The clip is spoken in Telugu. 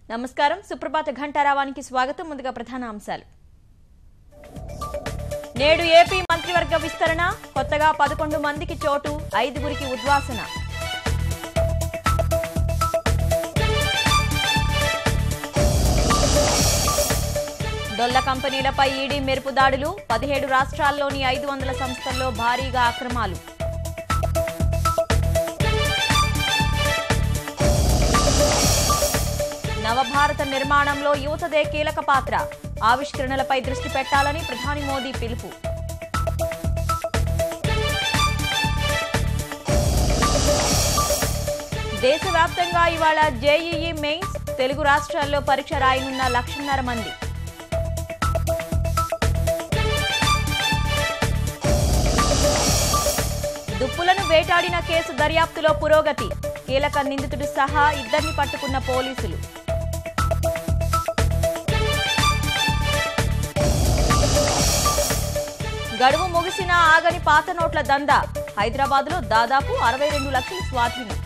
నమస్కారం సుప్రభాత ఘంటారావానికి స్వాగతం ముందుగా ప్రధాన అంశాలు నేడు ఏపీ మంత్రివర్గ విస్తరణ కొత్తగా 11 మందికి చోటు 5గురికి ఉద్వాసన డొల్ల కంపెనీలపై ఈడీ మెరుపు దాడులు 17 రాష్ట్రాల్లోని 500 సంస్థల్లో భారీగా అక్రమాలు నవభారత నిర్మాణంలో యువతదే కీలక పాత్ర ఆవిష్కరణలపై దృష్టి పెట్టాలని ప్రధాని మోదీ పిలుపు దేశవ్యాప్తంగా ఇవాళ జేఈఈ మెయిన్స్ తెలుగు రాష్ట్రాల్లో పరీక్ష రాయనున్న 1,50,000 మంది దుప్పులను వేటాడిన కేసు దర్యాప్తులో పురోగతి కీలక నిందితుడు సహా 2 పట్టుకున్న పోలీసులు గడువు ముగిసినా ఆగని పాత నోట్ల దందా హైదరాబాద్లో దాదాపు 62 లక్షల స్వాధీనం